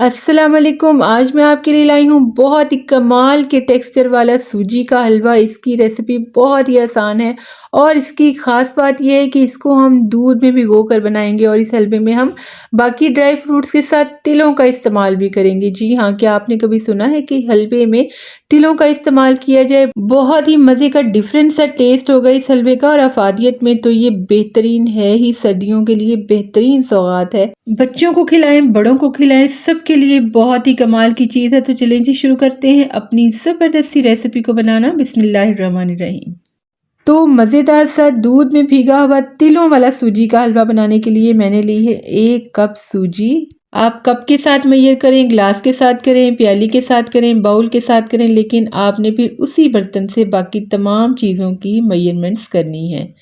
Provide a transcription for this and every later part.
अस्सलाम वालेकुम। आज मैं आपके लिए लाई हूँ बहुत ही कमाल के टेक्सचर वाला सूजी का हलवा। इसकी रेसिपी बहुत ही आसान है और इसकी ख़ास बात यह है कि इसको हम दूध में भिगो कर बनाएंगे और इस हलवे में हम बाकी ड्राई फ्रूट्स के साथ तिलों का इस्तेमाल भी करेंगे। जी हाँ, क्या आपने कभी सुना है कि हलवे में तिलों का इस्तेमाल किया जाए? बहुत ही मज़े का डिफरेंट सा टेस्ट होगा इस हलवे का और अफादियत में तो ये बेहतरीन है ही। सर्दियों के लिए बेहतरीन सौगात है। बच्चों को खिलाएं, बड़ों को खिलाएं, सबके लिए बहुत ही कमाल की चीज़ है। तो चलें जी, शुरू करते हैं अपनी ज़बरदस्ती रेसिपी को बनाना। बिस्मिल्लाहिर्रहमानिर्रहीम। तो मज़ेदार सा दूध में भीगा हुआ तिलों वाला सूजी का हलवा बनाने के लिए मैंने ली है 1 कप सूजी। आप कप के साथ मेजर करें, ग्लास के साथ करें, प्याली के साथ करें, बाउल के साथ करें, लेकिन आपने फिर उसी बर्तन से बाकी तमाम चीज़ों की मेजरमेंट्स करनी है।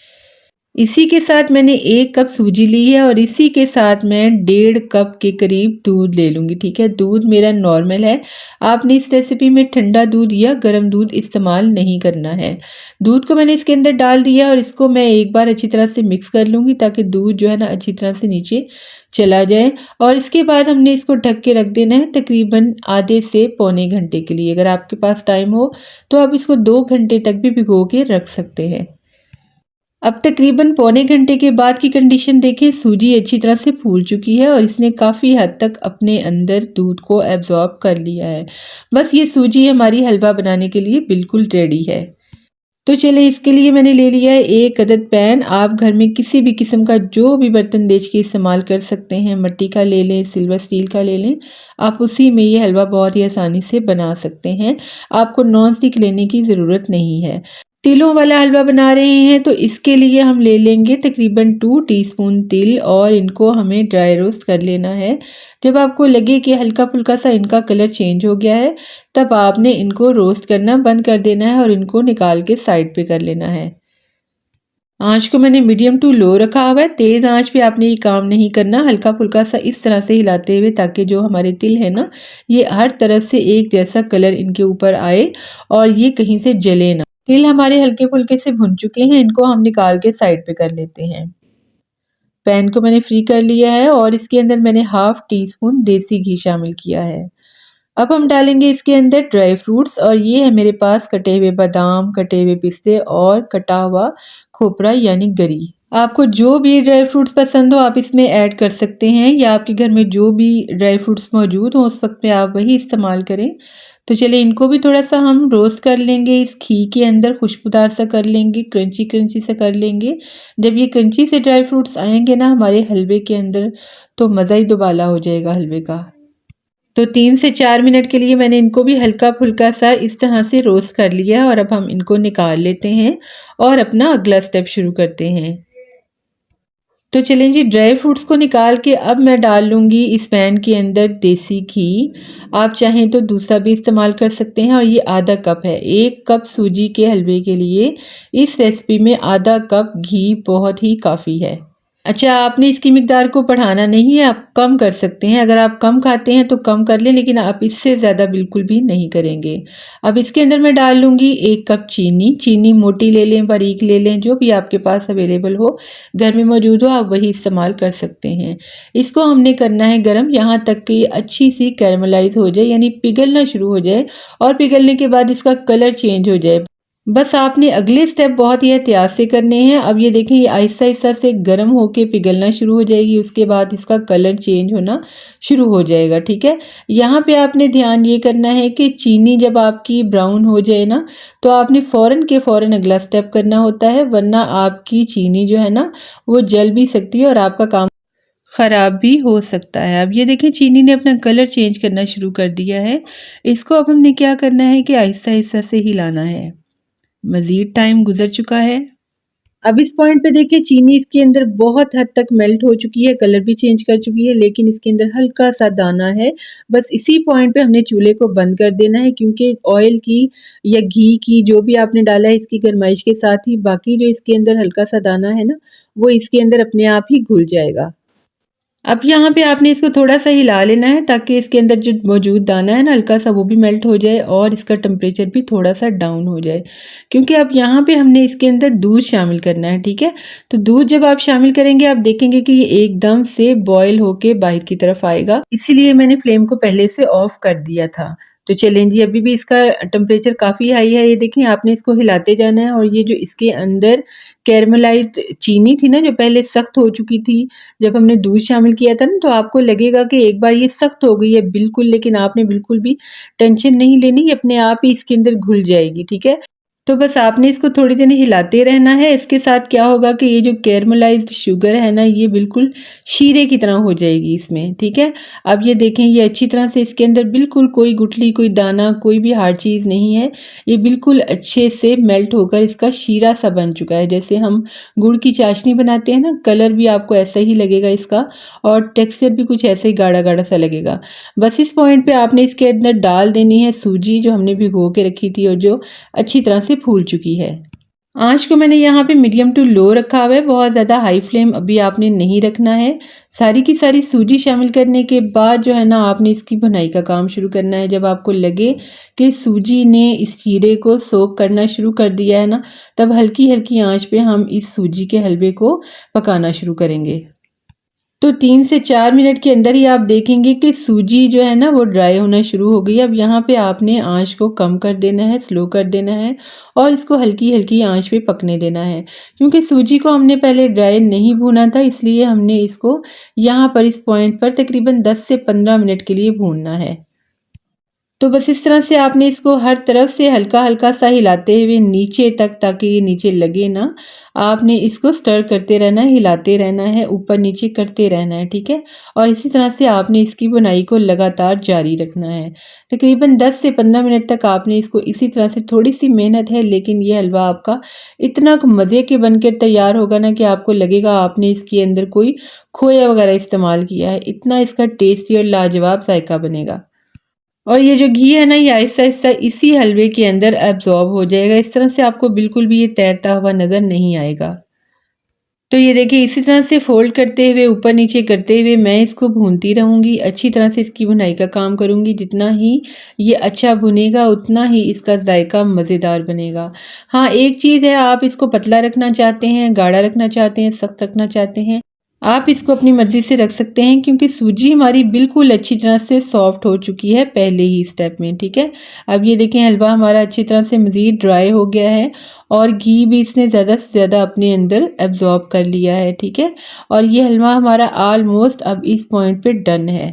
इसी के साथ मैंने 1 कप सूजी ली है और इसी के साथ मैं 1.5 कप के करीब दूध ले लूँगी। ठीक है, दूध मेरा नॉर्मल है। आपने इस रेसिपी में ठंडा दूध या गर्म दूध इस्तेमाल नहीं करना है। दूध को मैंने इसके अंदर डाल दिया और इसको मैं एक बार अच्छी तरह से मिक्स कर लूँगी ताकि दूध जो है ना अच्छी तरह से नीचे चला जाए। और इसके बाद हमने इसको ढक के रख देना है तकरीबन आधे से पौने घंटे के लिए। अगर आपके पास टाइम हो तो आप इसको 2 घंटे तक भी भिगो के रख सकते हैं। अब तकरीबन पौने घंटे के बाद की कंडीशन देखें, सूजी अच्छी तरह से फूल चुकी है और इसने काफ़ी हद तक अपने अंदर दूध को एब्जॉर्ब कर लिया है। बस ये सूजी हमारी हलवा बनाने के लिए बिल्कुल रेडी है। तो चले, इसके लिए मैंने ले लिया है 1 अदद पैन। आप घर में किसी भी किस्म का जो भी बर्तन देख के इस्तेमाल कर सकते हैं। मिट्टी का ले लें, सिल्वर स्टील का ले लें, आप उसी में ये हलवा बहुत ही आसानी से बना सकते हैं। आपको नॉन स्टिक लेने की ज़रूरत नहीं है। तिलों वाला हलवा बना रहे हैं तो इसके लिए हम ले लेंगे तकरीबन 2 टीस्पून तिल और इनको हमें ड्राई रोस्ट कर लेना है। जब आपको लगे कि हल्का फुल्का सा इनका कलर चेंज हो गया है, तब आपने इनको रोस्ट करना बंद कर देना है और इनको निकाल के साइड पे कर लेना है। आंच को मैंने मीडियम टू लो रखा हुआ है। तेज़ आंच पे आपने ये काम नहीं करना, हल्का फुल्का सा इस तरह से हिलाते हुए, ताकि जो हमारे तिल है ना, ये हर तरफ से एक जैसा कलर इनके ऊपर आए और ये कहीं से जले ना। तिल हमारे हल्के फुल्के से भुन चुके हैं, इनको हम निकाल के साइड पे कर लेते हैं। पैन को मैंने फ्री कर लिया है और इसके अंदर मैंने हाफ टी स्पून देसी घी शामिल किया है। अब हम डालेंगे इसके अंदर ड्राई फ्रूट्स और ये है मेरे पास कटे हुए बादाम, कटे हुए पिस्ते और कटा हुआ खोपरा यानी गरी। आपको जो भी ड्राई फ्रूट्स पसंद हो आप इसमें ऐड कर सकते हैं, या आपके घर में जो भी ड्राई फ्रूट्स मौजूद हो उस वक्त में आप वही इस्तेमाल करें। तो चलिए, इनको भी थोड़ा सा हम रोस्ट कर लेंगे, इस घी के अंदर खुशबूदार सा कर लेंगे, क्रंची क्रंची सा कर लेंगे। जब ये क्रंची से ड्राई फ्रूट्स आएंगे ना हमारे हलवे के अंदर, तो मज़ा ही दुबाला हो जाएगा हलवे का। तो 3 से 4 मिनट के लिए मैंने इनको भी हल्का फुल्का सा इस तरह से रोस्ट कर लिया है और अब हम इनको निकाल लेते हैं और अपना अगला स्टेप शुरू करते हैं। तो चलें जी, ड्राई फ्रूट्स को निकाल के अब मैं डाल लूँगी इस पैन के अंदर देसी घी। आप चाहें तो दूसरा भी इस्तेमाल कर सकते हैं और ये आधा कप है। 1 कप सूजी के हलवे के लिए इस रेसिपी में आधा कप घी बहुत ही काफ़ी है। अच्छा, आपने इसकी मिकदार को बढ़ाना नहीं है, आप कम कर सकते हैं। अगर आप कम खाते हैं तो कम कर लें, लेकिन आप इससे ज़्यादा बिल्कुल भी नहीं करेंगे। अब इसके अंदर मैं डाल लूँगी 1 कप चीनी। चीनी मोटी ले लें, बारीक ले लें, जो भी आपके पास अवेलेबल हो, घर में मौजूद हो, आप वही इस्तेमाल कर सकते हैं। इसको हमने करना है गर्म, यहाँ तक कि अच्छी सी कैरमलाइज़ हो जाए, यानी पिघलना शुरू हो जाए और पिघलने के बाद इसका कलर चेंज हो जाए। बस आपने अगले स्टेप बहुत ही एहतियात से करने हैं। अब ये देखें, ये आहिस्ता आहिस्ता से गर्म होके पिघलना शुरू हो जाएगी, उसके बाद इसका कलर चेंज होना शुरू हो जाएगा। ठीक है, यहाँ पे आपने ध्यान ये करना है कि चीनी जब आपकी ब्राउन हो जाए ना, तो आपने फ़ौरन के फ़ौरन अगला स्टेप करना होता है, वरना आपकी चीनी जो है ना वो जल भी सकती है और आपका काम ख़राब भी हो सकता है। अब ये देखें, चीनी ने अपना कलर चेंज करना शुरू कर दिया है। इसको अब हमने क्या करना है कि आहिस्ता आहिस्ता से हिलाना है। मज़ीद टाइम गुजर चुका है। अब इस पॉइंट पे देखिए, चीनी इसके अंदर बहुत हद तक मेल्ट हो चुकी है, कलर भी चेंज कर चुकी है, लेकिन इसके अंदर हल्का सा दाना है। बस इसी पॉइंट पे हमने चूल्हे को बंद कर देना है, क्योंकि ऑयल की या घी की जो भी आपने डाला है, इसकी गर्माइश के साथ ही बाकी जो इसके अंदर हल्का सा दाना है ना, वो इसके अंदर अपने आप ही घुल जाएगा। अब यहाँ पे आपने इसको थोड़ा सा हिला लेना है ताकि इसके अंदर जो मौजूद दाना है ना हल्का सा वो भी मेल्ट हो जाए और इसका टेम्परेचर भी थोड़ा सा डाउन हो जाए, क्योंकि अब यहाँ पे हमने इसके अंदर दूध शामिल करना है। ठीक है, तो दूध जब आप शामिल करेंगे आप देखेंगे कि ये एकदम से बॉयल होके बाहर की तरफ आएगा, इसीलिए मैंने फ्लेम को पहले से ऑफ कर दिया था। तो चलें जी, अभी भी इसका टेम्परेचर काफ़ी हाई है। ये देखें, आपने इसको हिलाते जाना है और ये जो इसके अंदर कैरमलाइज्ड चीनी थी ना जो पहले सख्त हो चुकी थी, जब हमने दूध शामिल किया था ना, तो आपको लगेगा कि एक बार ये सख्त हो गई है बिल्कुल, लेकिन आपने बिल्कुल भी टेंशन नहीं लेनी, ये अपने आप ही इसके अंदर घुल जाएगी। ठीक है, तो बस आपने इसको थोड़ी देर हिलाते रहना है। इसके साथ क्या होगा कि ये जो कैरमलाइज्ड शुगर है ना ये बिल्कुल शीरे की तरह हो जाएगी इसमें। ठीक है, अब ये देखें, ये अच्छी तरह से इसके अंदर बिल्कुल कोई गुठली, कोई दाना, कोई भी हार्ड चीज़ नहीं है। ये बिल्कुल अच्छे से मेल्ट होकर इसका शीरा सा बन चुका है। जैसे हम गुड़ की चाशनी बनाते हैं ना, कलर भी आपको ऐसा ही लगेगा इसका, और टेक्सचर भी कुछ ऐसे ही गाढ़ा गाढ़ा सा लगेगा। बस इस पॉइंट पे आपने इसके अंदर डाल देनी है सूजी जो हमने भिगो के रखी थी और जो अच्छी तरह से फूल चुकी है। आँच को मैंने यहाँ पे मीडियम टू लो रखा हुआ है, बहुत ज़्यादा हाई फ्लेम अभी आपने नहीं रखना है। सारी की सारी सूजी शामिल करने के बाद जो है ना आपने इसकी भुनाई का काम शुरू करना है। जब आपको लगे कि सूजी ने इस शीरे को सोक करना शुरू कर दिया है ना, तब हल्की हल्की आंच पे हम इस सूजी के हलवे को पकाना शुरू करेंगे। तो 3 से 4 मिनट के अंदर ही आप देखेंगे कि सूजी जो है ना वो ड्राई होना शुरू हो गई है। अब यहाँ पे आपने आंच को कम कर देना है, स्लो कर देना है और इसको हल्की हल्की आंच पे पकने देना है, क्योंकि सूजी को हमने पहले ड्राई नहीं भूना था, इसलिए हमने इसको यहाँ पर इस पॉइंट पर तकरीबन 10 से 15 मिनट के लिए भूनना है। तो बस इस तरह से आपने इसको हर तरफ से हल्का हल्का सा हिलाते हुए नीचे तक, ताकि ये नीचे लगे ना, आपने इसको स्टर करते रहना है, हिलाते रहना है, ऊपर नीचे करते रहना है। ठीक है, और इसी तरह से आपने इसकी बुनाई को लगातार जारी रखना है। तकरीबन 10 से 15 मिनट तक आपने इसको इसी तरह से, थोड़ी सी मेहनत है लेकिन ये हलवा आपका इतना मज़े के बनकर तैयार होगा ना कि आपको लगेगा आपने इसके अंदर कोई खोया वगैरह इस्तेमाल किया है, इतना इसका टेस्टी और लाजवाब जायका बनेगा। और ये जो घी है ना ये आहिस्ता-आहिस्ता इसी हलवे के अंदर एब्ज़ॉर्ब हो जाएगा। इस तरह से आपको बिल्कुल भी ये तैरता हुआ नज़र नहीं आएगा। तो ये देखिए, इसी तरह से फ़ोल्ड करते हुए, ऊपर नीचे करते हुए मैं इसको भूनती रहूँगी। अच्छी तरह से इसकी भुनाई का काम करूँगी। जितना ही ये अच्छा भुनेगा उतना ही इसका ज़ायका मज़ेदार बनेगा। हाँ, एक चीज़ है, आप इसको पतला रखना चाहते हैं, गाढ़ा रखना चाहते हैं, सख्त रखना चाहते हैं, आप इसको अपनी मर्ज़ी से रख सकते हैं, क्योंकि सूजी हमारी बिल्कुल अच्छी तरह से सॉफ्ट हो चुकी है पहले ही स्टेप में। ठीक है, अब ये देखें हलवा हमारा अच्छी तरह से मज़ीद ड्राई हो गया है और घी भी इसने ज़्यादा से ज़्यादा अपने अंदर एब्ज़ॉर्ब कर लिया है। ठीक है, और ये हलवा हमारा ऑलमोस्ट अब इस पॉइंट पे डन है।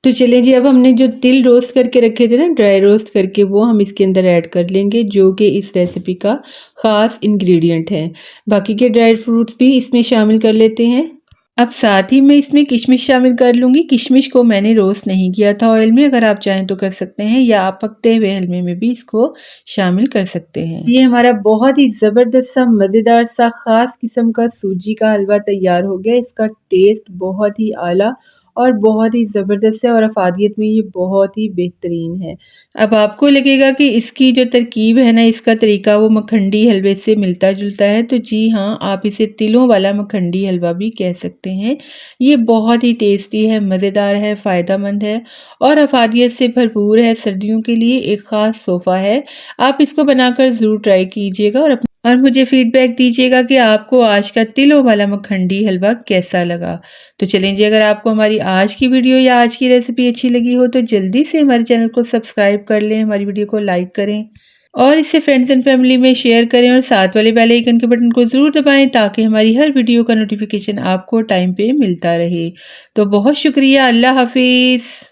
तो चलिए जी, अब हमने जो तिल रोस्ट करके रखे थे ना, ड्राई रोस्ट करके, वो हम इसके अंदर ऐड कर लेंगे, जो कि इस रेसिपी का ख़ास इंग्रेडिएंट है। बाकी के ड्राई फ्रूट्स भी इसमें शामिल कर लेते हैं। अब साथ ही मैं इसमें किशमिश शामिल कर लूँगी। किशमिश को मैंने रोस्ट नहीं किया था ऑयल में, अगर आप चाहें तो कर सकते हैं, या आप पकते हुए हलवे में भी इसको शामिल कर सकते हैं। ये हमारा बहुत ही ज़बरदस्त सा मज़ेदार सा ख़ास किस्म का सूजी का हलवा तैयार हो गया। इसका टेस्ट बहुत ही आला और बहुत ही ज़बरदस्त है और अफ़ादियत में ये बहुत ही बेहतरीन है। अब आपको लगेगा कि इसकी जो तरकीब है ना, इसका तरीका वो मखंडी हलवे से मिलता-जुलता है, तो जी हाँ, आप इसे तिलों वाला मखंडी हलवा भी कह सकते हैं। ये बहुत ही टेस्टी है, मज़ेदार है, फ़ायदेमंद है और अफ़ादियत से भरपूर है। सर्दियों के लिए एक ख़ास तोहफ़ा है। आप इसको बनाकर ज़रूर ट्राई कीजिएगा और मुझे फ़ीडबैक दीजिएगा कि आपको आज का तिलों वाला मखंडी हलवा कैसा लगा। तो चलें जी, अगर आपको हमारी आज की वीडियो या आज की रेसिपी अच्छी लगी हो तो जल्दी से हमारे चैनल को सब्सक्राइब कर लें, हमारी वीडियो को लाइक करें और इसे फ्रेंड्स एंड फैमिली में शेयर करें और साथ वाले बेल आइकन के बटन को ज़रूर दबाएं, ताकि हमारी हर वीडियो का नोटिफिकेशन आपको टाइम पे मिलता रहे। तो बहुत शुक्रिया, अल्लाह हाफिज़।